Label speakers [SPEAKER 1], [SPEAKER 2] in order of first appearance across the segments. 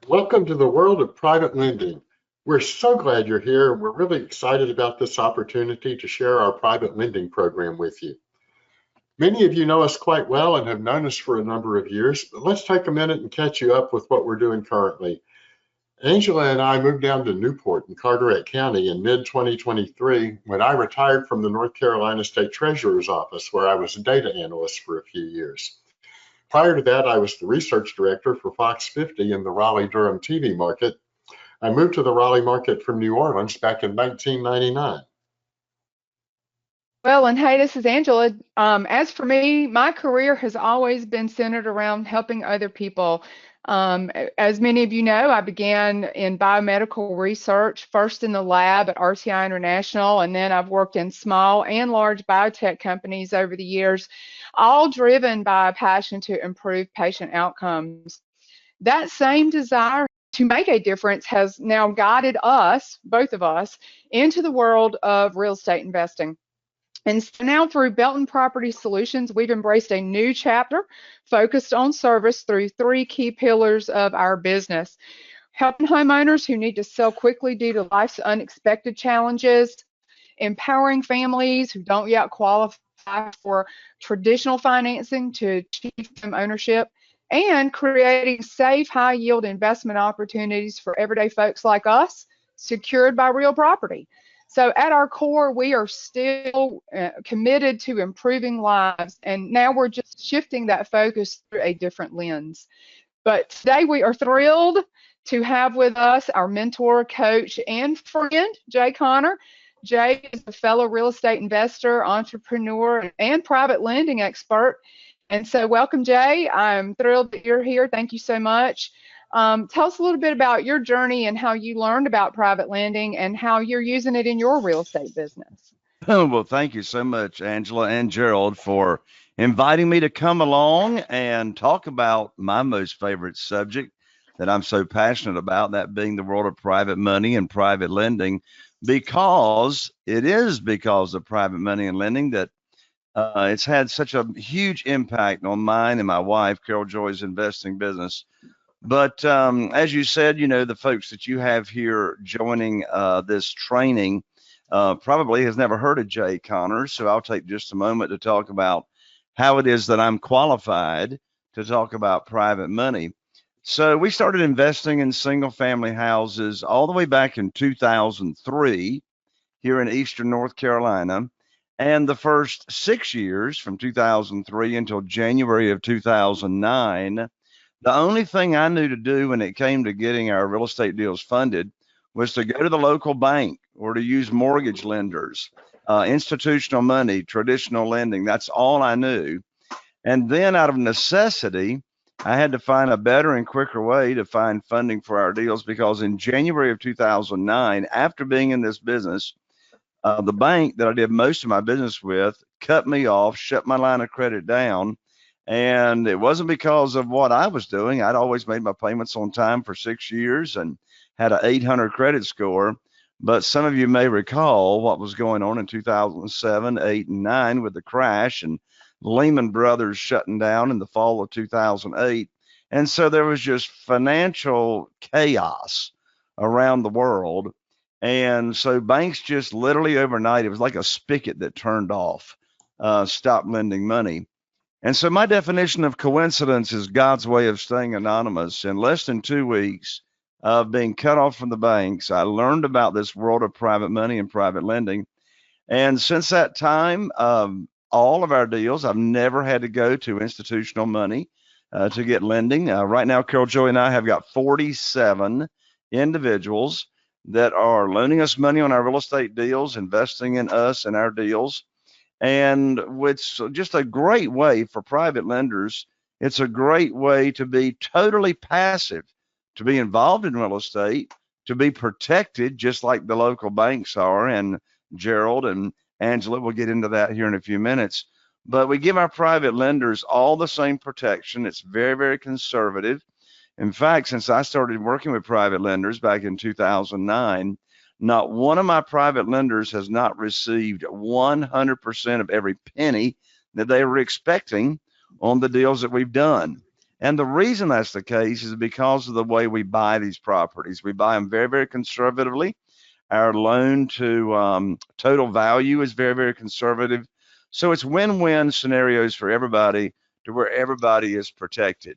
[SPEAKER 1] Welcome to the world of private lending. We're so glad you're here, and we're really excited about this opportunity to share our private lending program with you. Many of you know us quite well and have known us for a number of years, but let's take a minute and catch you up with what we're doing currently. Angela and I moved down to Newport in Carteret County in mid-2023 when I retired from the North Carolina State Treasurer's Office, where I was a data analyst for a few years. Prior to that, I was the research director for Fox 50 in the Raleigh-Durham TV market. I moved to the Raleigh market from New Orleans back in 1999.
[SPEAKER 2] Well, and hey, this is Angela. As for me, my career has always been centered around helping other people. As many of you know, I began in biomedical research, first in the lab at RCI International, and then I've worked in small and large biotech companies over the years, all driven by a passion to improve patient outcomes. That same desire to make a difference has now guided us, both of us, into the world of real estate investing. And so now through Belton Property Solutions, we've embraced a new chapter focused on service through three key pillars of our business. Helping homeowners who need to sell quickly due to life's unexpected challenges, empowering families who don't yet qualify for traditional financing to achieve home ownership, and creating safe, high-yield investment opportunities for everyday folks like us, secured by real property. So at our core, we are still committed to improving lives, and now we're just shifting that focus through a different lens. But today we are thrilled to have with us our mentor, coach, and friend, Jay Connor. Jay is a fellow real estate investor, entrepreneur, and private lending expert. And so welcome, Jay. I'm thrilled that you're here. Thank you so much. Tell us a little bit about your journey and how you learned about private lending and how you're using it in your real estate business.
[SPEAKER 3] Well, thank you so much, Angela and Gerald, for inviting me to come along and talk about my most favorite subject that I'm so passionate about, that being the world of private money and private lending, because it is because of private money and lending that it's had such a huge impact on mine and my wife, Carol Joy's investing business. But as you said, the folks that you have here joining this training probably has never heard of Jay Connors. So I'll take just a moment to talk about how it is that I'm qualified to talk about private money. So we started investing in single family houses all the way back in 2003 here in Eastern North Carolina. And the first 6 years from 2003 until January of 2009, the only thing I knew to do when it came to getting our real estate deals funded was to go to the local bank or to use mortgage lenders, institutional money, traditional lending. That's all I knew. And then out of necessity, I had to find a better and quicker way to find funding for our deals, because in January of 2009, after being in this business, the bank that I did most of my business with cut me off, shut my line of credit down. And it wasn't because of what I was doing. I'd always made my payments on time for 6 years and had an 800 credit score. But some of you may recall what was going on in 2007, 8, and 9 with the crash and Lehman Brothers shutting down in the fall of 2008. And so there was just financial chaos around the world. And so banks just literally overnight, it was like a spigot that turned off, stopped lending money. And so my definition of coincidence is God's way of staying anonymous. In less than 2 weeks of being cut off from the banks, I learned about this world of private money and private lending. And since that time, all of our deals, I've never had to go to institutional money to get lending. Right now, Carol Joy and I have got 47 individuals that are loaning us money on our real estate deals, investing in us and our deals. And it's just a great way for private lenders. It's a great way to be totally passive, to be involved in real estate, to be protected, just like the local banks are. And Gerald and Angela will get into that here in a few minutes. But we give our private lenders all the same protection. It's very, very conservative. In fact, since I started working with private lenders back in 2009, not one of my private lenders has not received 100% of every penny that they were expecting on the deals that we've done. And the reason that's the case is because of the way we buy these properties. We buy them very, very conservatively. Our loan to total value is very, very conservative. So it's win-win scenarios for everybody to where everybody is protected.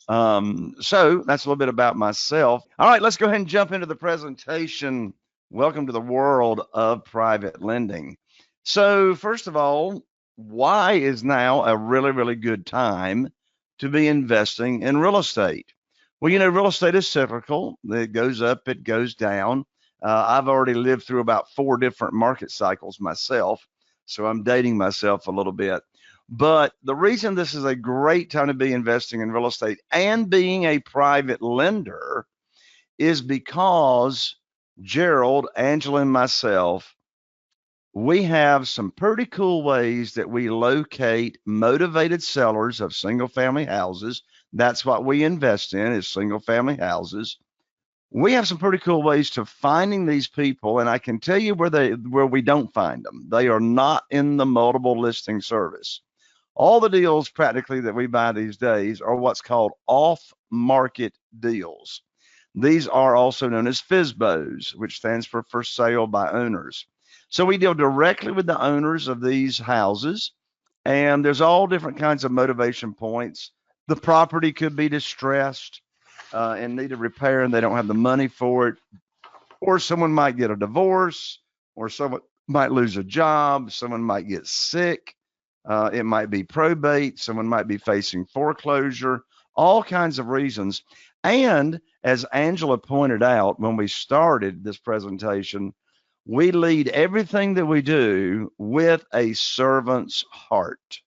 [SPEAKER 3] So that's a little bit about myself. All right, let's go ahead and jump into the presentation. Welcome to the world of private lending. So first of all, why is now a really, really good time to be investing in real estate? Well, you know, real estate is cyclical. It goes up, it goes down. I've already lived through about 4 different market cycles myself, so I'm dating myself a little bit. But the reason this is a great time to be investing in real estate and being a private lender is because Gerald, Angela, and myself, we have some pretty cool ways that we locate motivated sellers of single family houses. That's what we invest in, is single family houses. We have some pretty cool ways to finding these people, and I can tell you where we don't find them. They are not in the multiple listing service. All the deals practically that we buy these days are what's called off-market deals. These are also known as FSBOs, which stands for sale by owners. So we deal directly with the owners of these houses, and there's all different kinds of motivation points. The property could be distressed and need a repair, and they don't have the money for it, or someone might get a divorce, or someone might lose a job, someone might get sick, it might be probate, someone might be facing foreclosure, all kinds of reasons. And as Angela pointed out when we started this presentation, we lead everything that we do with a servant's heart.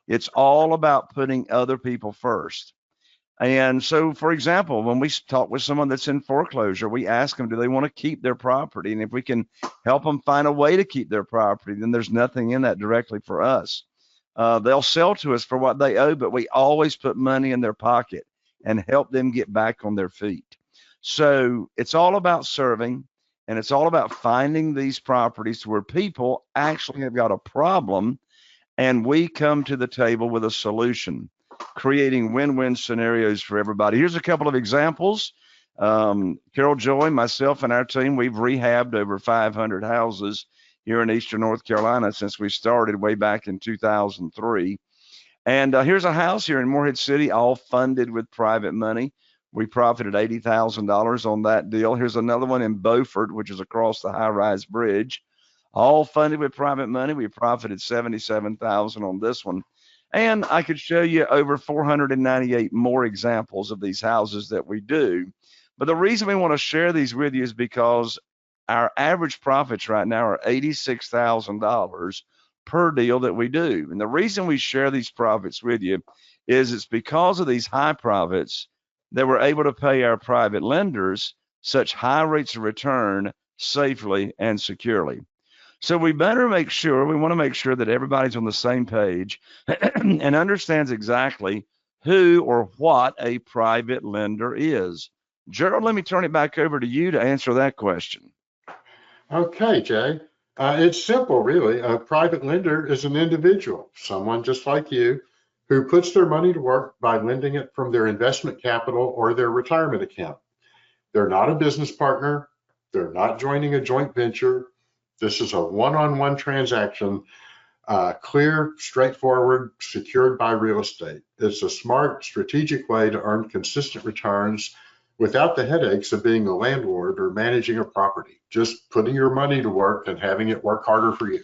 [SPEAKER 3] It's all about putting other people first. And so, for example, when we talk with someone that's in foreclosure, we ask them, do they want to keep their property? And if we can help them find a way to keep their property, then there's nothing in that directly for us. They'll sell to us for what they owe, but we always put money in their pocket and help them get back on their feet. So it's all about serving, and it's all about finding these properties where people actually have got a problem, and we come to the table with a solution, creating win-win scenarios for everybody. Here's a couple of examples. Carol Joy, myself, and our team, we've rehabbed over 500 houses here in Eastern North Carolina since we started way back in 2003. And here's a house here in Morehead City, all funded with private money. We profited $80,000 on that deal. Here's another one in Beaufort, which is across the high-rise bridge, all funded with private money. We profited $77,000 on this one. And I could show you over 498 more examples of these houses that we do. But the reason we want to share these with you is because our average profits right now are $86,000 per deal that we do. And the reason we share these profits with you is it's because of these high profits that we're able to pay our private lenders such high rates of return safely and securely. So we want to make sure that everybody's on the same page and understands exactly who or what a private lender is. Gerald, let me turn it back over to you to answer that question.
[SPEAKER 1] Okay, Jay. It's simple, really. A private lender is an individual, someone just like you, who puts their money to work by lending it from their investment capital or their retirement account. They're not a business partner. They're not joining a joint venture. This is a one-on-one transaction, clear, straightforward, secured by real estate. It's a smart, strategic way to earn consistent returns without the headaches of being a landlord or managing a property, just putting your money to work and having it work harder for you.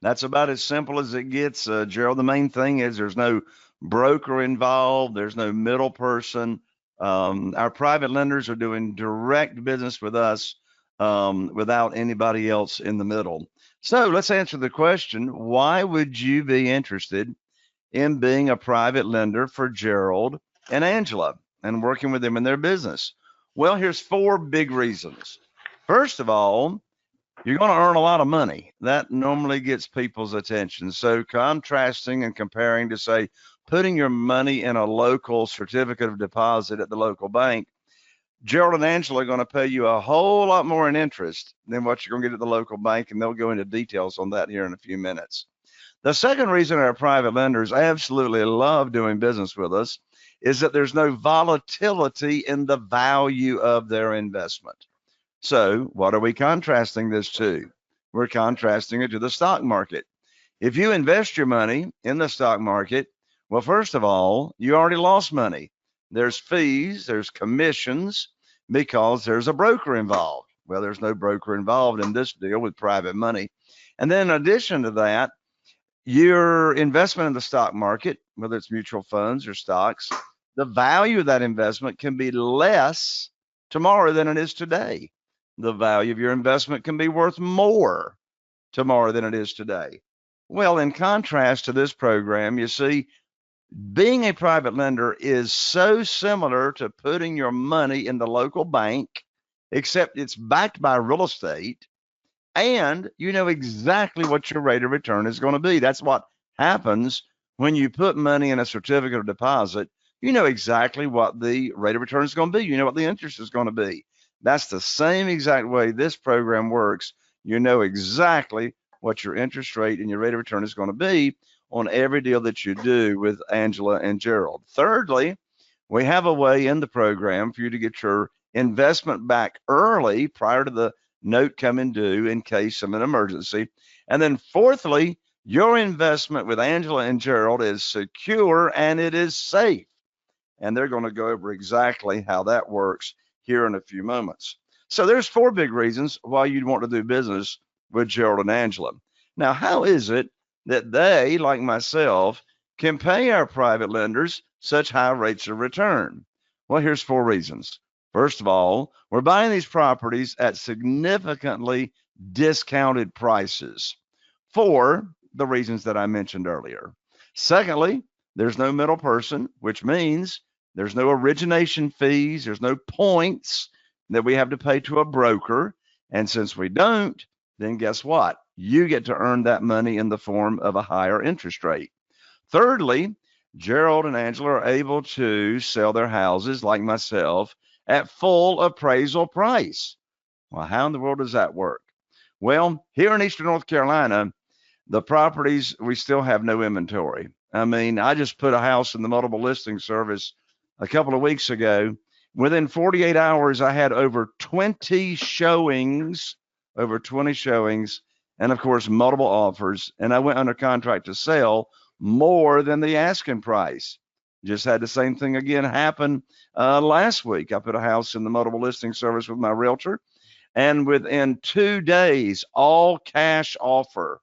[SPEAKER 3] That's about as simple as it gets, Gerald. The main thing is there's no broker involved. There's no middle person. Our private lenders are doing direct business with us without anybody else in the middle. So let's answer the question, why would you be interested in being a private lender for Gerald and Angela and working with them in their business? Well, here's 4 big reasons. First of all, you're going to earn a lot of money. That normally gets people's attention. So contrasting and comparing to, say, putting your money in a local certificate of deposit at the local bank, Gerald and Angela are going to pay you a whole lot more in interest than what you're going to get at the local bank, and they'll go into details on that here in a few minutes. The second reason our private lenders absolutely love doing business with us is that there's no volatility in the value of their investment. So what are we contrasting this to? We're contrasting it to the stock market. If you invest your money in the stock market, well, first of all, you already lost money. There's fees, there's commissions, because there's a broker involved. Well, there's no broker involved in this deal with private money. And then in addition to that, your investment in the stock market, whether it's mutual funds or stocks, the value of that investment can be less tomorrow than it is today. The value of your investment can be worth more tomorrow than it is today. Well, in contrast to this program, you see, being a private lender is so similar to putting your money in the local bank, except it's backed by real estate, and you know exactly what your rate of return is going to be. That's what happens when you put money in a certificate of deposit. You know exactly what the rate of return is going to be. You know what the interest is going to be. That's the same exact way this program works. You know exactly what your interest rate and your rate of return is going to be on every deal that you do with Angela and Gerald. Thirdly, we have a way in the program for you to get your investment back early prior to the note coming due in case of an emergency. And then fourthly, your investment with Angela and Gerald is secure and it is safe. And they're going to go over exactly how that works here in a few moments. So there's 4 big reasons why you'd want to do business with Gerald and Angela. Now, how is it that they, like myself, can pay our private lenders such high rates of return? Well, here's 4 reasons. First of all, we're buying these properties at significantly discounted prices for the reasons that I mentioned earlier. Secondly, there's no middle person, which means there's no origination fees, there's no points that we have to pay to a broker. And since we don't, then guess what? You get to earn that money in the form of a higher interest rate. Thirdly, Gerald and Angela are able to sell their houses, like myself, at full appraisal price. Well, how in the world does that work? Well, here in Eastern North Carolina, the properties, we still have no inventory. I mean, I just put a house in the multiple listing service a couple of weeks ago. Within 48 hours, I had over 20 showings, and of course, multiple offers. And I went under contract to sell more than the asking price. Just had the same thing again happen last week. I put a house in the multiple listing service with my realtor, and within 2 days, all cash offer,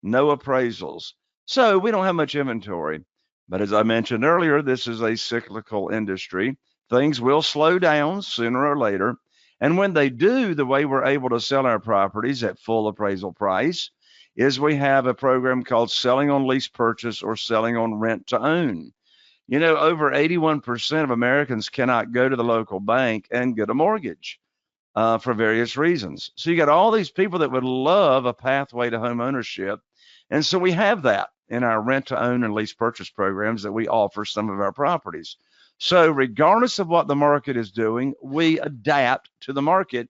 [SPEAKER 3] no appraisals. So we don't have much inventory. But as I mentioned earlier, this is a cyclical industry. Things will slow down sooner or later. And when they do, the way we're able to sell our properties at full appraisal price is we have a program called selling on lease purchase or selling on rent to own. You know, over 81% of Americans cannot go to the local bank and get a mortgage for various reasons. So you got all these people that would love a pathway to home ownership. And so we have that in our rent to own and lease purchase programs that we offer some of our properties. So regardless of what the market is doing, we adapt to the market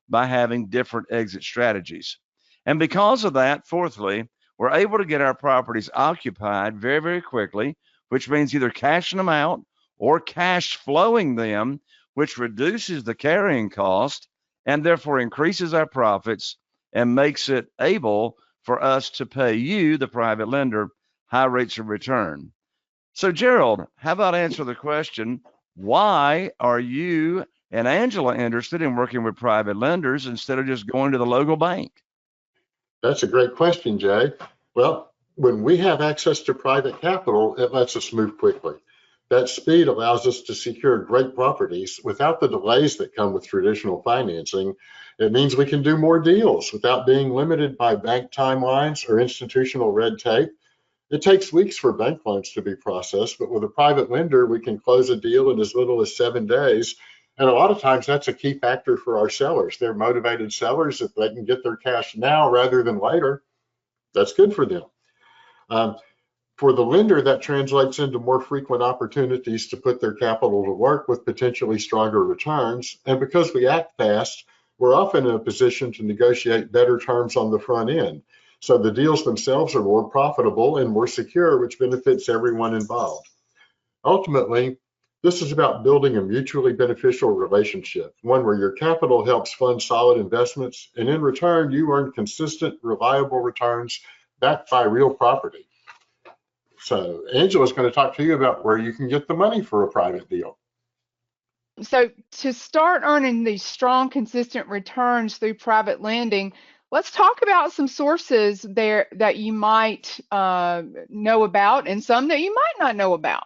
[SPEAKER 3] by having different exit strategies. And because of that, fourthly, we're able to get our properties occupied very, very quickly, which means either cashing them out or cash flowing them, which reduces the carrying cost and therefore increases our profits and makes it able for us to pay you, the private lender, high rates of return. So Gerald, how about answer the question, why are you and Angela interested in working with private lenders instead of just going to the local bank?
[SPEAKER 1] That's a great question, Jay. Well, when we have access to private capital, it lets us move quickly. That speed allows us to secure great properties without the delays that come with traditional financing. It means we can do more deals without being limited by bank timelines or institutional red tape. It takes weeks for bank loans to be processed, but with a private lender, we can close a deal in as little as 7 days. And a lot of times that's a key factor for our sellers. They're motivated sellers. If they can get their cash now rather than later, that's good for them. For the lender, that translates into more frequent opportunities to put their capital to work with potentially stronger returns. And because we act fast, we're often in a position to negotiate better terms on the front end. So the deals themselves are more profitable and more secure, which benefits everyone involved. Ultimately, this is about building a mutually beneficial relationship, one where your capital helps fund solid investments, and in return, you earn consistent, reliable returns backed by real property. So Angela's going to talk to you about where you can get the money for a private deal.
[SPEAKER 2] So to start earning these strong, consistent returns through private lending, let's talk about some sources there that you might know about and some that you might not know about.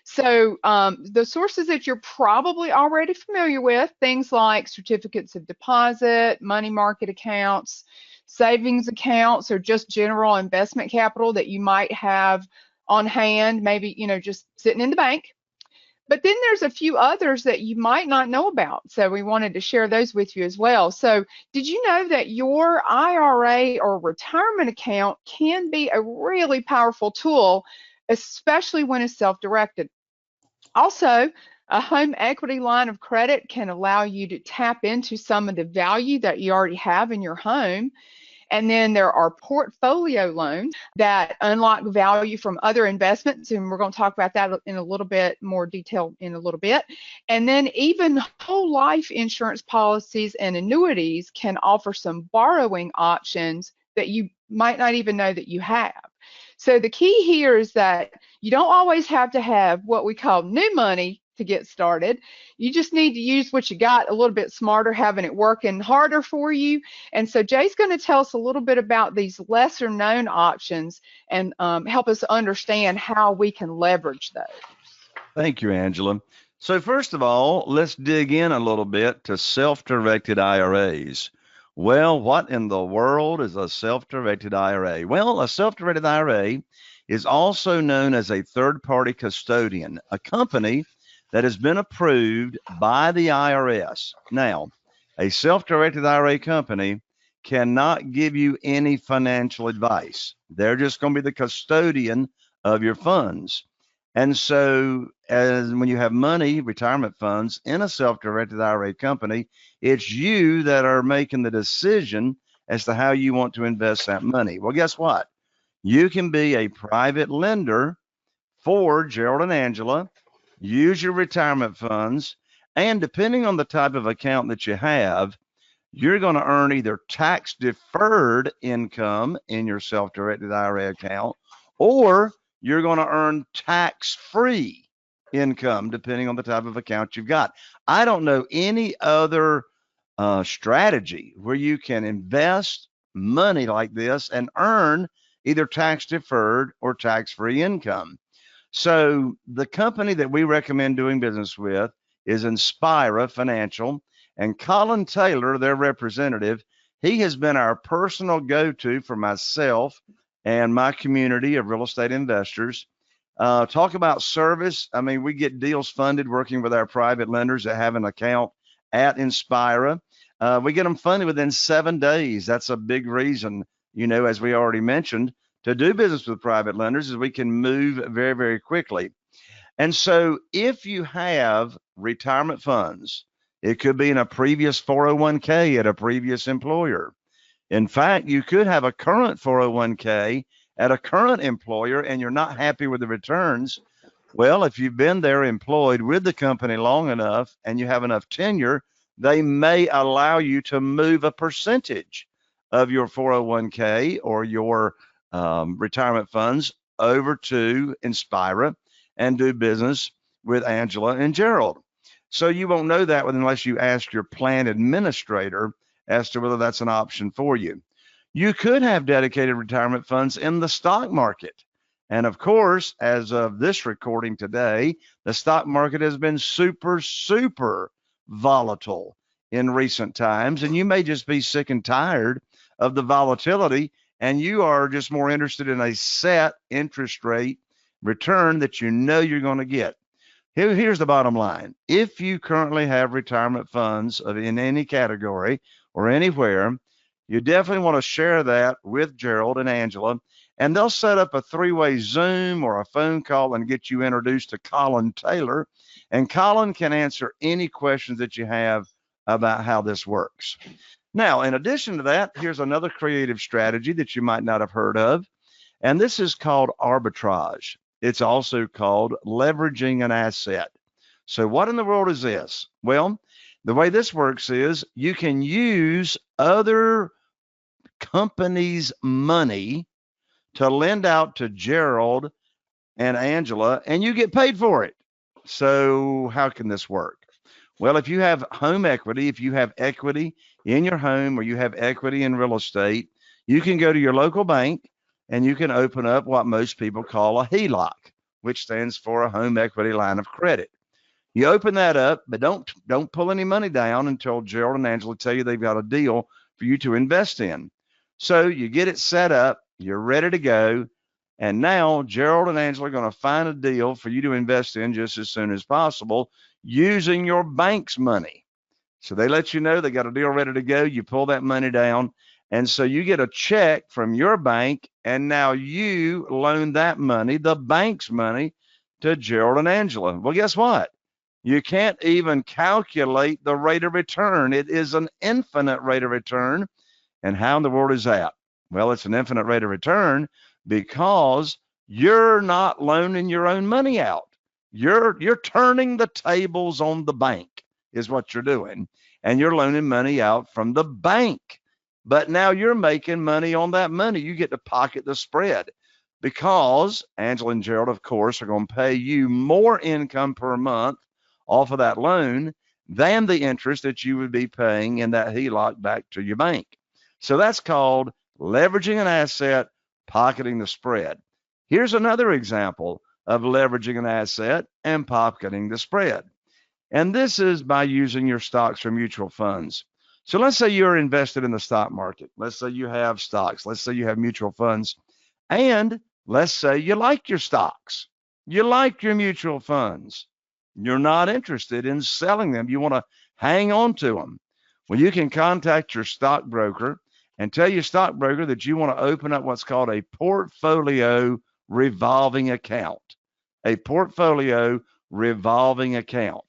[SPEAKER 2] So the sources that you're probably already familiar with, things like certificates of deposit, money market accounts, savings accounts, or just general investment capital that you might have on hand, maybe, just sitting in the bank. But then there's a few others that you might not know about. So we wanted to share those with you as well. So did you know that your IRA or retirement account can be a really powerful tool, especially when it's self-directed? Also, a home equity line of credit can allow you to tap into some of the value that you already have in your home. And then there are portfolio loans that unlock value from other investments. And we're going to talk about that in a little bit more detail in a little bit. And then even whole life insurance policies and annuities can offer some borrowing options that you might not even know that you have. So the key here is that you don't always have to have what we call new money to get started. You just need to use what you got a little bit smarter, having it working harder for you. And so Jay's going to tell us a little bit about these lesser known options and help us understand how we can leverage those.
[SPEAKER 3] Thank you, Angela. So first of all, let's dig in a little bit to self-directed IRAs. Well, what in the world is a self-directed IRA? Well, a self-directed IRA is also known as a third-party custodian, a company that has been approved by the IRS. Now, a self-directed IRA company cannot give you any financial advice. They're just going to be the custodian of your funds. And so when you have money, retirement funds in a self-directed IRA company, it's you that are making the decision as to how you want to invest that money. Well, guess what? You can be a private lender for Gerald and Angela, use your retirement funds, and depending on the type of account that you have, you're going to earn either tax deferred income in your self-directed IRA account, or you're going to earn tax-free income depending on the type of account you've got. I don't know any other strategy where you can invest money like this and earn either tax deferred or tax-free income. So the company that we recommend doing business with is Inspira Financial, and Colin Taylor, their representative, he has been our personal go-to for myself and my community of real estate investors. Talk about service. I mean, we get deals funded working with our private lenders that have an account at Inspira. We get them funded within 7 days. That's a big reason, as we already mentioned, to do business with private lenders is we can move very, very quickly. And so if you have retirement funds, it could be in a previous 401k at a previous employer. In fact, you could have a current 401k at a current employer and you're not happy with the returns. Well, if you've been there employed with the company long enough and you have enough tenure, they may allow you to move a percentage of your 401k or your retirement funds over to Inspira and do business with Angela and Gerald. So you won't know that unless you ask your plan administrator as to whether that's an option for you. You could have dedicated retirement funds in the stock market. And of course, as of this recording today, the stock market has been super, super volatile in recent times. And you may just be sick and tired of the volatility, and you are just more interested in a set interest rate return that you know you're going to get. Here's the bottom line. If you currently have retirement funds in any category or anywhere, you definitely want to share that with Gerald and Angela and they'll set up a three-way Zoom or a phone call and get you introduced to Colin Taylor. And Colin can answer any questions that you have about how this works. Now, in addition to that, here's another creative strategy that you might not have heard of, and this is called arbitrage. It's also called leveraging an asset. So what in the world is this? Well, the way this works is you can use other companies' money to lend out to Gerald and Angela, and you get paid for it. So how can this work? Well, if you have home equity, if you have equity in your home or you have equity in real estate, you can go to your local bank and you can open up what most people call a HELOC, which stands for a home equity line of credit. You open that up, but don't pull any money down until Gerald and Angela tell you they've got a deal for you to invest in. So you get it set up, you're ready to go, and now Gerald and Angela are going to find a deal for you to invest in just as soon as possible using your bank's money. So they let you know they got a deal ready to go, you pull that money down, and so you get a check from your bank, and now you loan that money, the bank's money, to Gerald and Angela. Well, guess what? You can't even calculate the rate of return. It is an infinite rate of return. And how in the world is that? Well, it's an infinite rate of return because you're not loaning your own money out. You're turning the tables on the bank is what you're doing. And you're loaning money out from the bank. But now you're making money on that money. You get to pocket the spread because Angela and Gerald, of course, are going to pay you more income per month off of that loan than the interest that you would be paying in that HELOC back to your bank. So that's called leveraging an asset, pocketing the spread. Here's another example of leveraging an asset and pocketing the spread. And this is by using your stocks or mutual funds. So let's say you're invested in the stock market. Let's say you have stocks. Let's say you have mutual funds. And let's say you like your stocks. You like your mutual funds. You're not interested in selling them. You want to hang on to them. Well, you can contact your stockbroker and tell your stockbroker that you want to open up what's called a portfolio revolving account. A portfolio revolving account.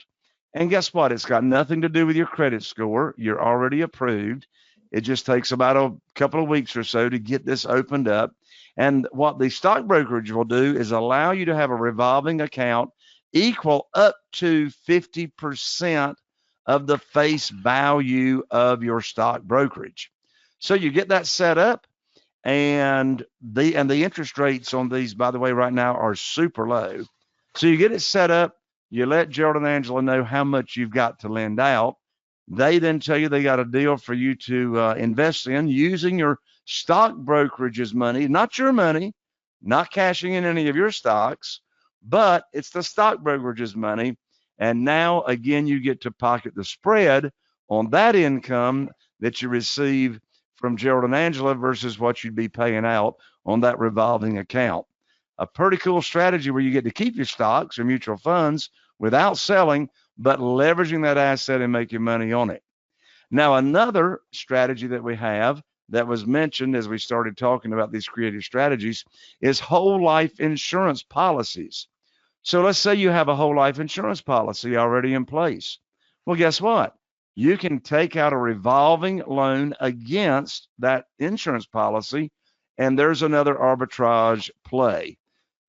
[SPEAKER 3] And guess what? It's got nothing to do with your credit score. You're already approved. It just takes about a couple of weeks or so to get this opened up. And what the stock brokerage will do is allow you to have a revolving account equal up to 50% of the face value of your stock brokerage. So you get that set up, and the interest rates on these, by the way, right now are super low. So you get it set up, you let Gerald and Angela know how much you've got to lend out. They then tell you they got a deal for you to invest in using your stock brokerage's money, not your money, not cashing in any of your stocks, but it's the stock brokerage's money. And now, again, you get to pocket the spread on that income that you receive from Gerald and Angela versus what you'd be paying out on that revolving account. A pretty cool strategy where you get to keep your stocks or mutual funds without selling, but leveraging that asset and making money on it. Now, another strategy that we have that was mentioned as we started talking about these creative strategies is whole life insurance policies. So let's say you have a whole life insurance policy already in place. Well, guess what? You can take out a revolving loan against that insurance policy, and there's another arbitrage play.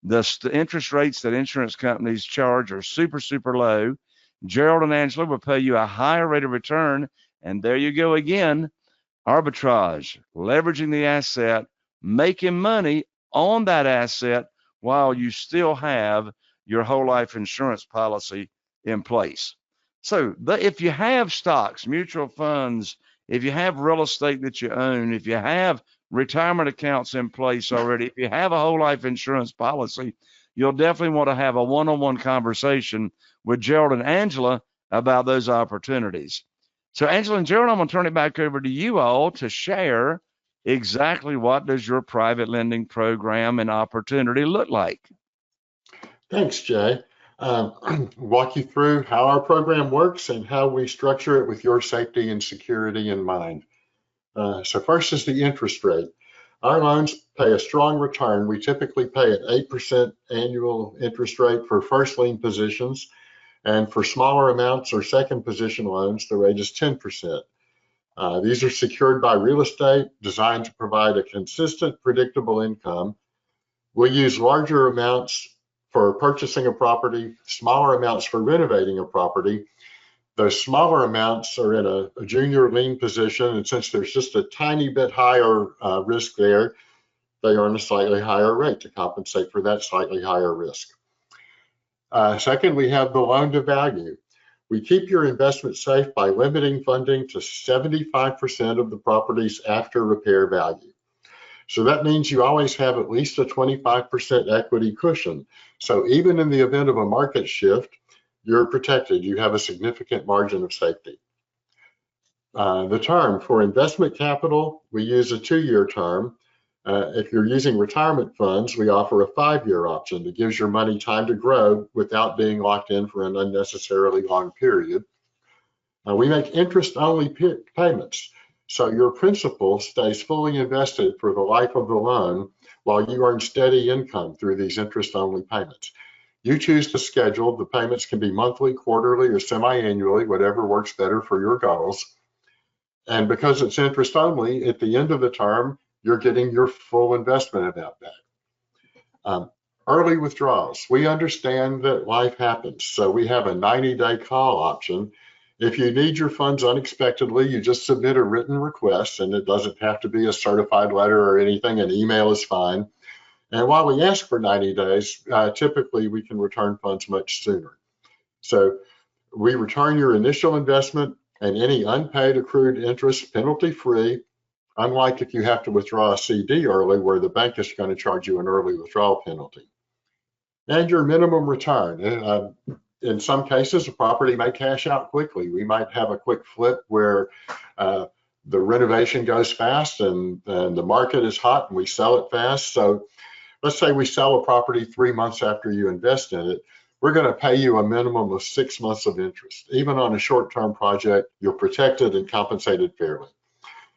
[SPEAKER 3] The interest rates that insurance companies charge are super, super low. Gerald and Angela will pay you a higher rate of return, and there you go again, arbitrage, leveraging the asset, making money on that asset while you still have your whole life insurance policy in place. So if you have stocks, mutual funds, if you have real estate that you own, if you have retirement accounts in place already, if you have a whole life insurance policy, you'll definitely want to have a one-on-one conversation with Gerald and Angela about those opportunities. So Angela and Gerald, I'm going to turn it back over to you all to share exactly what does your private lending program and opportunity look like.
[SPEAKER 1] Thanks, Jay. Walk you through how our program works and how we structure it with your safety and security in mind. So first is the interest rate. Our loans pay a strong return. We typically pay an 8% annual interest rate for first lien positions, and for smaller amounts or second position loans, the rate is 10%. These are secured by real estate, designed to provide a consistent, predictable income. We'll use larger amounts for purchasing a property, smaller amounts for renovating a property. Those smaller amounts are in a junior lien position, and since there's just a tiny bit higher risk there, they earn a slightly higher rate to compensate for that slightly higher risk. Second, we have the loan to value. We keep your investment safe by limiting funding to 75% of the property's after repair value. So that means you always have at least a 25% equity cushion. So even in the event of a market shift, you're protected. You have a significant margin of safety. The term for investment capital, we use a 2-year term. If you're using retirement funds, we offer a 5-year option that gives your money time to grow without being locked in for an unnecessarily long period. We make interest-only payments, so your principal stays fully invested for the life of the loan while you earn steady income through these interest-only payments. You choose the schedule. The payments can be monthly, quarterly, or semi-annually, whatever works better for your goals. And because it's interest-only, at the end of the term, you're getting your full investment amount back. Early withdrawals. We understand that life happens, so we have a 90-day call option. If you need your funds unexpectedly, you just submit a written request, and it doesn't have to be a certified letter or anything. An email is fine. And while we ask for 90 days, typically we can return funds much sooner. So we return your initial investment and any unpaid accrued interest penalty-free, unlike if you have to withdraw a CD early, where the bank is going to charge you an early withdrawal penalty. And your minimum return. In some cases, a property may cash out quickly. We might have a quick flip where the renovation goes fast and the market is hot and we sell it fast. So let's say we sell a property 3 months after you invest in it. We're going to pay you a minimum of 6 months of interest. Even on a short-term project, you're protected and compensated fairly.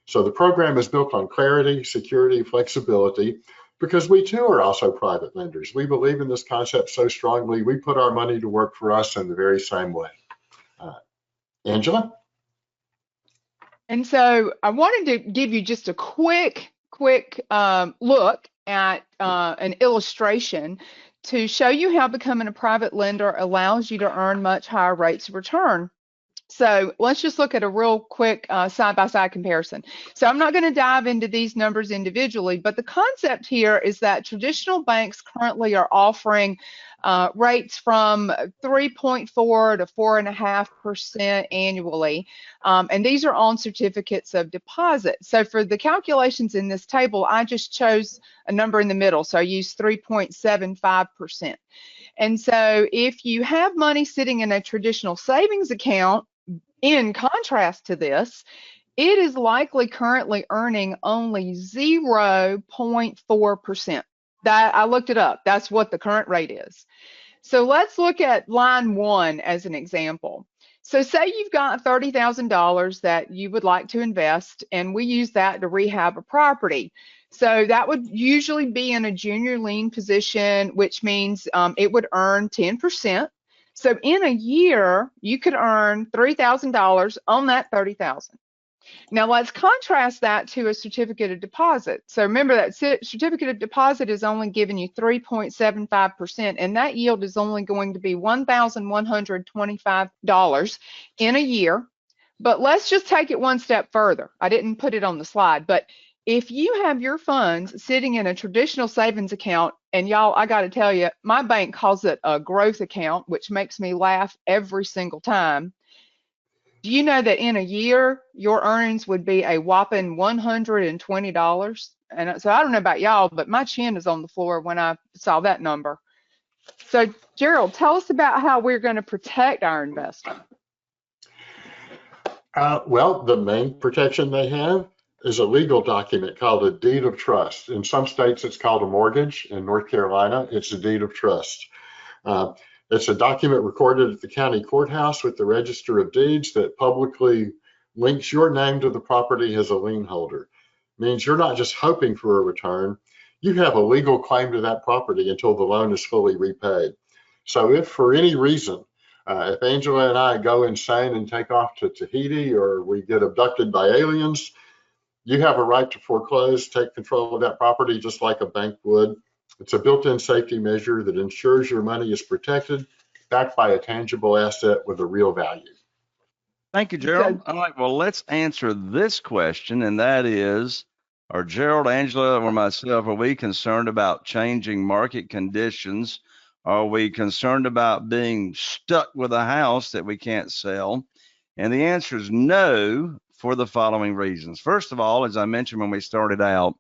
[SPEAKER 1] So the program is built on clarity, security, flexibility, because we too are also private lenders. We believe in this concept so strongly, we put our money to work for us in the very same way. Angela?
[SPEAKER 2] And so I wanted to give you just a quick look at an illustration to show you how becoming a private lender allows you to earn much higher rates of return. So let's just look at a real quick side-by-side comparison. So I'm not going to dive into these numbers individually, but the concept here is that traditional banks currently are offering rates from 3.4 to 4.5% annually, and these are on certificates of deposit. So for the calculations in this table, I just chose a number in the middle, so I used 3.75%. And so if you have money sitting in a traditional savings account, in contrast to this, it is likely currently earning only 0.4%. That I looked it up. That's what the current rate is. So let's look at line 1 as an example. So say you've got $30,000 that you would like to invest, and we use that to rehab a property. So that would usually be in a junior lien position, which means it would earn 10%. So in a year, you could earn $3,000 on that $30,000. Now let's contrast that to a certificate of deposit. So remember that certificate of deposit is only giving you 3.75%, and that yield is only going to be $1,125 in a year. But let's just take it one step further. I didn't put it on the slide, but if you have your funds sitting in a traditional savings account, and y'all, I got to tell you, my bank calls it a growth account, which makes me laugh every single time. Do you know that in a year, your earnings would be a whopping $120? And so I don't know about y'all, but my chin is on the floor when I saw that number. So Gerald, tell us about how we're going to protect our investment.
[SPEAKER 1] Well, the main protection they have is a legal document called a deed of trust. In some states, it's called a mortgage. In North Carolina, it's a deed of trust. It's a document recorded at the county courthouse with the Register of Deeds that publicly links your name to the property as a lien holder. It means you're not just hoping for a return, you have a legal claim to that property until the loan is fully repaid. So if for any reason, if Angela and I go insane and take off to Tahiti, or we get abducted by aliens, you have a right to foreclose, take control of that property just like a bank would. It's a built-in safety measure that ensures your money is protected, backed by a tangible asset with a real value.
[SPEAKER 3] Thank you, Gerald. All right, well, let's answer this question, and that is, are Gerald, Angela, or myself, are we concerned about changing market conditions? Are we concerned about being stuck with a house that we can't sell? And the answer is no, for the following reasons. First of all, as I mentioned when we started out,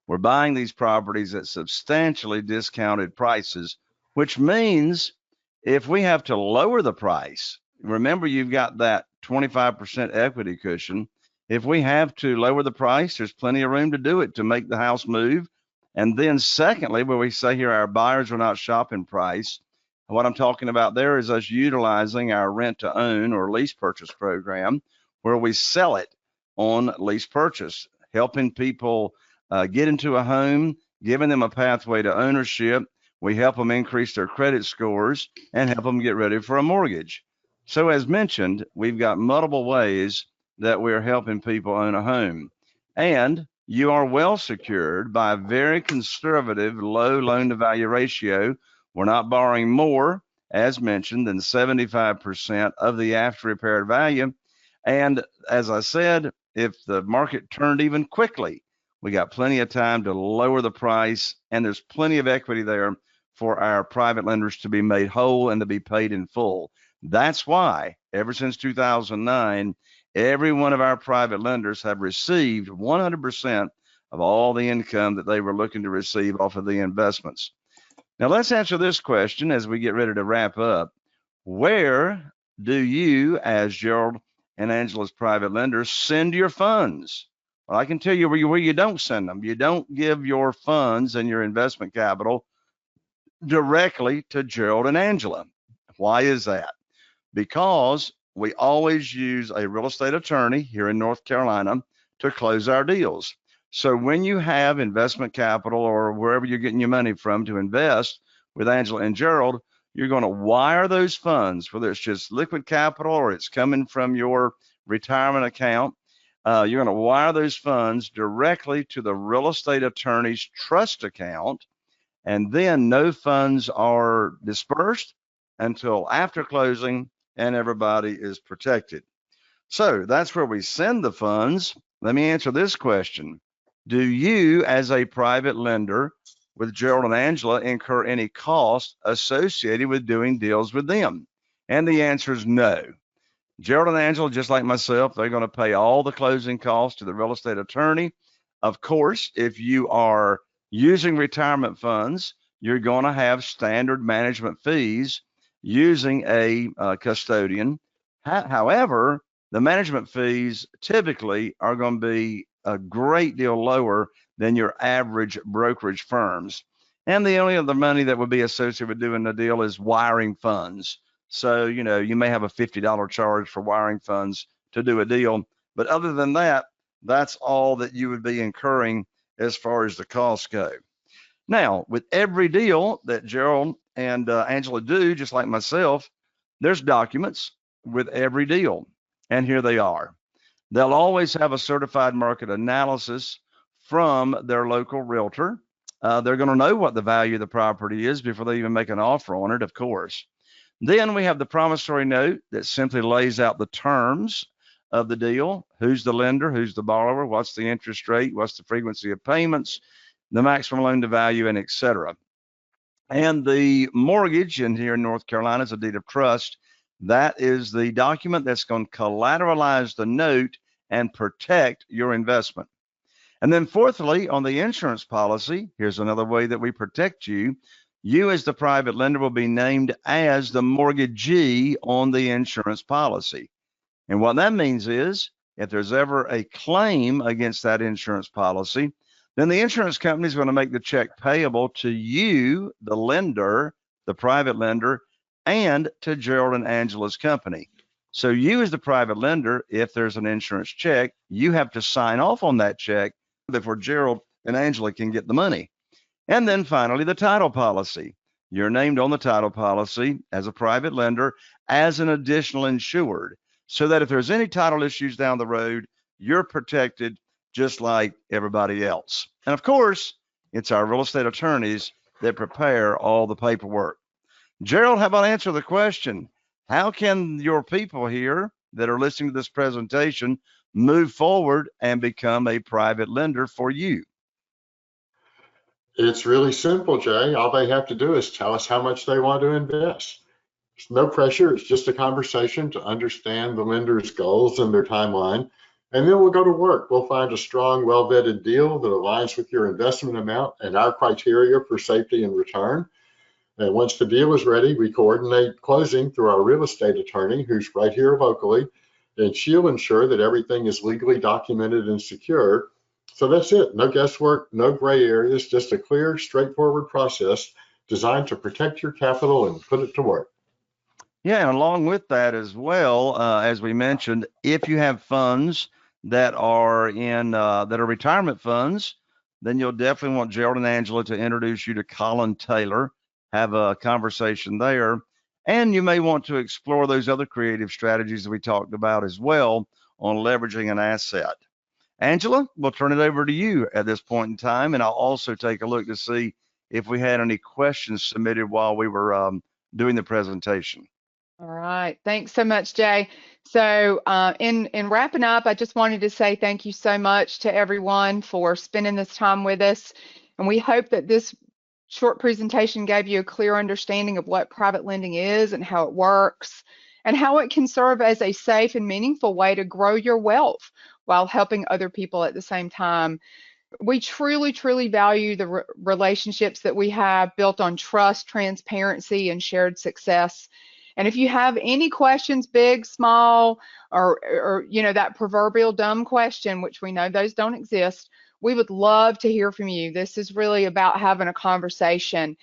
[SPEAKER 3] we're buying these properties at substantially discounted prices, which means if we have to lower the price, remember you've got that 25% equity cushion. If we have to lower the price, there's plenty of room to do it to make the house move. And then secondly, where we say here our buyers are not shopping price, what I'm talking about there is us utilizing our rent to own or lease purchase program, where we sell it on lease purchase, helping people get into a home, giving them a pathway to ownership. We help them increase their credit scores and help them get ready for a mortgage. So as mentioned, we've got multiple ways that we're helping people own a home. And you are well secured by a very conservative low loan to value ratio. We're not borrowing more, as mentioned, than 75% of the after repaired value. And as I said, if the market turned even quickly, we got plenty of time to lower the price, and there's plenty of equity there for our private lenders to be made whole and to be paid in full. That's why ever since 2009, every one of our private lenders have received 100% of all the income that they were looking to receive off of the investments. Now let's answer this question as we get ready to wrap up. Where do you, as Gerald and Angela's private lenders, send your funds? Well, I can tell you where you don't send them. You don't give your funds and your investment capital directly to Gerald and Angela. Why is that? Because we always use a real estate attorney here in North Carolina to close our deals. So when you have investment capital or wherever you're getting your money from to invest with Angela and Gerald, you're going to wire those funds, whether it's just liquid capital or it's coming from your retirement account. You're going to wire those funds directly to the real estate attorney's trust account, and then no funds are dispersed until after closing and everybody is protected. So that's where we send the funds. Let me answer this question. Do you, as a private lender with Gerald and Angela, incur any cost associated with doing deals with them? And the answer is no. Gerald and Angela, just like myself, they're going to pay all the closing costs to the real estate attorney. Of course, if you are using retirement funds, you're going to have standard management fees using a custodian. However, the management fees typically are going to be a great deal lower than your average brokerage firms. And the only other money that would be associated with doing the deal is wiring funds. So, you may have a $50 charge for wiring funds to do a deal. But other than that, that's all that you would be incurring as far as the costs go. Now, with every deal that Gerald and Angela do, just like myself, there's documents with every deal. And here they are. They'll always have a certified market analysis from their local realtor. They're going to know what the value of the property is before they even make an offer on it, of course. Then we have the promissory note that simply lays out the terms of the deal. Who's the lender? Who's the borrower? What's the interest rate? What's the frequency of payments? The maximum loan to value, and etc. And the mortgage in here in North Carolina is a deed of trust. That is the document that's going to collateralize the note and protect your investment. And then fourthly, on the insurance policy, here's another way that we protect you. You as the private lender will be named as the mortgagee on the insurance policy. And what that means is if there's ever a claim against that insurance policy, then the insurance company is going to make the check payable to you, the lender, the private lender, and to Gerald and Angela's company. So you as the private lender, if there's an insurance check, you have to sign off on that check before Gerald and Angela can get the money. And then finally, the title policy. You're named on the title policy as a private lender as an additional insured, so that if there's any title issues down the road, you're protected just like everybody else. And of course, it's our real estate attorneys that prepare all the paperwork. Gerald, how about answer the question? How can your people here that are listening to this presentation move forward and become a private lender for you?
[SPEAKER 1] It's really simple, Jay. All they have to do is tell us how much they want to invest. There's no pressure. It's just a conversation to understand the lender's goals and their timeline. And then we'll go to work. We'll find a strong, well-vetted deal that aligns with your investment amount and our criteria for safety and return. And once the deal is ready, we coordinate closing through our real estate attorney, who's right here locally, and she'll ensure that everything is legally documented and secure. So that's it. No guesswork, no gray areas, just a clear, straightforward process designed to protect your capital and put it to work.
[SPEAKER 3] Yeah, and along with that as well, as we mentioned, if you have funds that are retirement funds, then you'll definitely want Gerald and Angela to introduce you to Colin Taylor, have a conversation there, and you may want to explore those other creative strategies that we talked about as well on leveraging an asset. Angela, we'll turn it over to you at this point in time, and I'll also take a look to see if we had any questions submitted while we were doing the presentation.
[SPEAKER 2] All right. Thanks so much, Jay. So in wrapping up, I just wanted to say thank you so much to everyone for spending this time with us. And we hope that this short presentation gave you a clear understanding of what private lending is and how it works and how it can serve as a safe and meaningful way to grow your wealth while helping other people at the same time. We truly, truly value the relationships that we have built on trust, transparency, and shared success. And if you have any questions, big, small, or you know, that proverbial dumb question, which we know those don't exist, we would love to hear from you. This is really about having a conversation.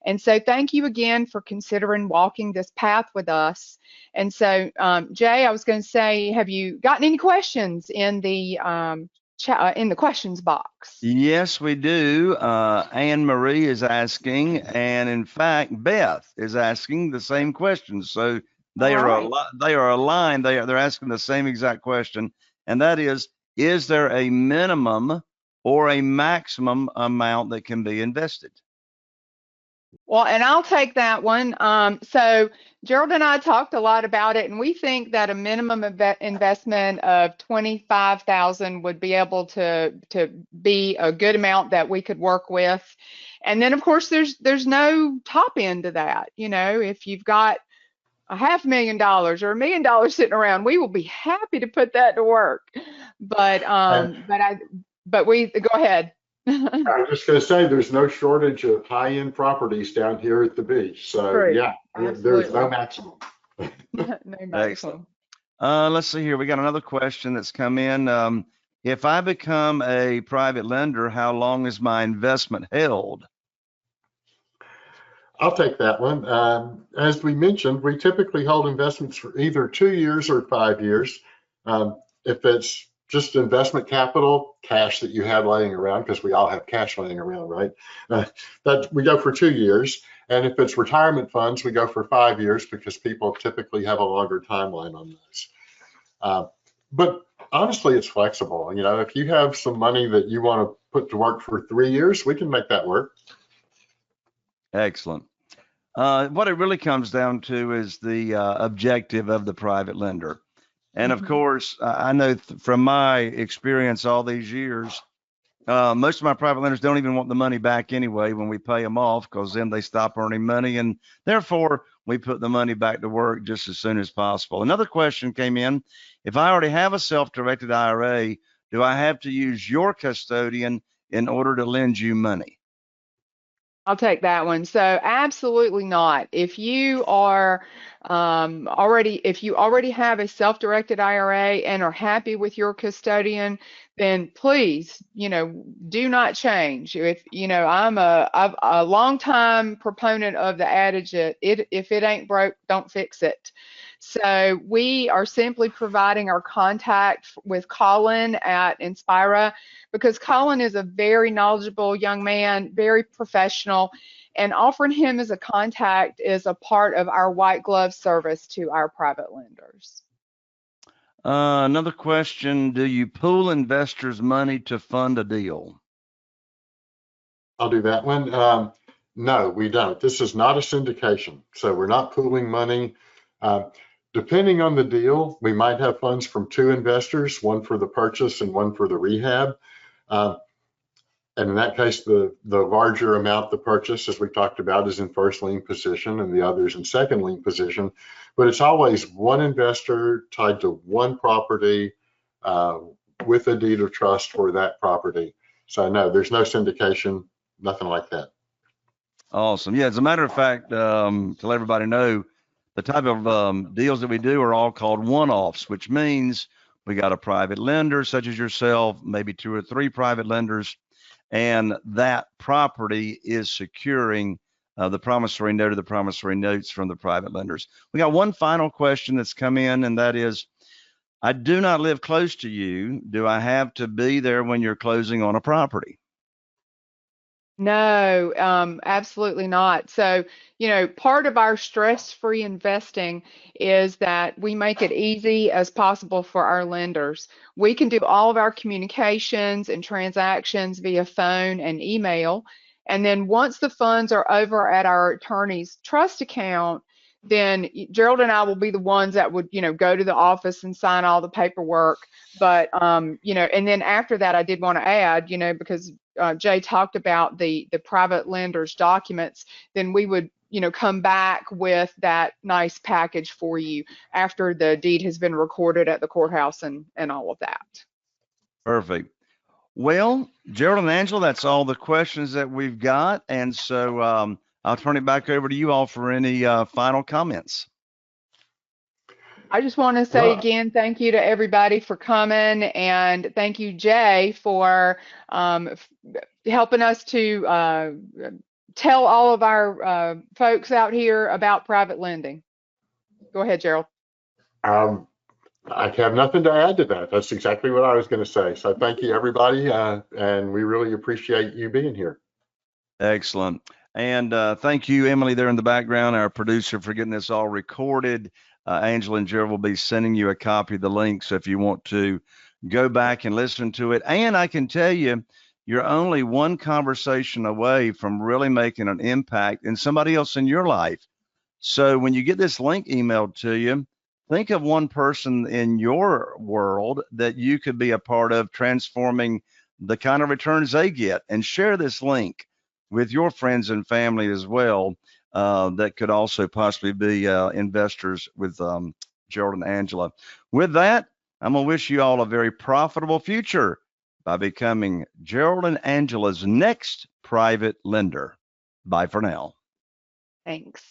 [SPEAKER 2] And so thank you again for considering walking this path with us. And so, Jay, I was going to say, have you gotten any questions in the questions box?
[SPEAKER 3] Yes, we do. Anne Marie is asking, and in fact, Beth is asking the same question. So they are aligned. They're asking the same exact question, and that is there a minimum or a maximum amount that can be invested?
[SPEAKER 2] Well, and I'll take that one. So Gerald and I talked a lot about it, and we think that a minimum investment of $25,000 would be able to be a good amount that we could work with. And then, of course, there's no top end to that. You know, if you've got $500,000 or $1 million sitting around, we will be happy to put that to work. But we go ahead.
[SPEAKER 1] I was just going to say, there's no shortage of high-end properties down here at the beach. So
[SPEAKER 2] True.
[SPEAKER 1] yeah,
[SPEAKER 2] Absolutely.
[SPEAKER 1] there's no maximum.
[SPEAKER 2] No maximum.
[SPEAKER 3] Let's see here. We got another question that's come in. If I become a private lender, how long is my investment held?
[SPEAKER 1] I'll take that one. As we mentioned, we typically hold investments for either 2 years or 5 years. If it's just investment capital, cash that you have laying around, because we all have cash laying around, right? That we go for 2 years. And if it's retirement funds, we go for 5 years because people typically have a longer timeline on those. But honestly, it's flexible. You know, if you have some money that you want to put to work for 3 years, we can make that work.
[SPEAKER 3] Excellent. What it really comes down to is the objective of the private lender. And of course, I know from my experience all these years, most of my private lenders don't even want the money back anyway when we pay them off, because then they stop earning money, and therefore we put the money back to work just as soon as possible. Another question came in: if I already have a self-directed IRA, do I have to use your custodian in order to lend you money?
[SPEAKER 2] I'll take that one. So absolutely not. If you are if you already have a self-directed IRA and are happy with your custodian, then please, you know, do not change. If you know, I'm a long time proponent of the adage that if it ain't broke, don't fix it. So we are simply providing our contact with Colin at Inspira, because Colin is a very knowledgeable young man, very professional, and offering him as a contact is a part of our white glove service to our private lenders.
[SPEAKER 3] Another question, do you pool investors' money to fund a deal?
[SPEAKER 1] I'll do that one. No, we don't. This is not a syndication, so we're not pooling money. Depending on the deal, we might have funds from two investors, one for the purchase and one for the rehab. And in that case, the larger amount, the purchase, as we talked about, is in first lien position and the others in second lien position. But it's always one investor tied to one property with a deed of trust for that property. So no, there's no syndication, nothing like that.
[SPEAKER 3] Awesome. Yeah, as a matter of fact, to let everybody know, the type of deals that we do are all called one-offs, which means we got a private lender such as yourself, maybe 2 or 3 private lenders, and that property is securing the promissory note or the promissory notes from the private lenders. We got one final question that's come in, and that is, I do not live close to you. Do I have to be there when you're closing on a property?
[SPEAKER 2] No, absolutely not. So, part of our stress-free investing is that we make it easy as possible for our lenders. We can do all of our communications and transactions via phone and email. And then once the funds are over at our attorney's trust account, then Gerald and I will be the ones that would, go to the office and sign all the paperwork. But, and then after that, I did want to add, because Jay talked about the private lender's documents, then we would, come back with that nice package for you after the deed has been recorded at the courthouse and all of that.
[SPEAKER 3] Perfect. Well, Gerald and Angela, that's all the questions that we've got. And so I'll turn it back over to you all for any final comments.
[SPEAKER 2] I just want to say again, thank you to everybody for coming, and thank you, Jay, for helping us to tell all of our folks out here about private lending. Go ahead, Gerald.
[SPEAKER 1] I have nothing to add to that. That's exactly what I was going to say. So thank you, everybody, and we really appreciate you being here.
[SPEAKER 3] Excellent. And thank you, Emily, there in the background, our producer, for getting this all recorded. Angela and Gerald will be sending you a copy of the link, so if you want to go back and listen to it. And I can tell you, you're only one conversation away from really making an impact in somebody else in your life. So when you get this link emailed to you, think of one person in your world that you could be a part of transforming the kind of returns they get, and share this link with your friends and family as well. That could also possibly be investors with Gerald and Angela. With that, I'm going to wish you all a very profitable future by becoming Gerald and Angela's next private lender. Bye for now.
[SPEAKER 2] Thanks.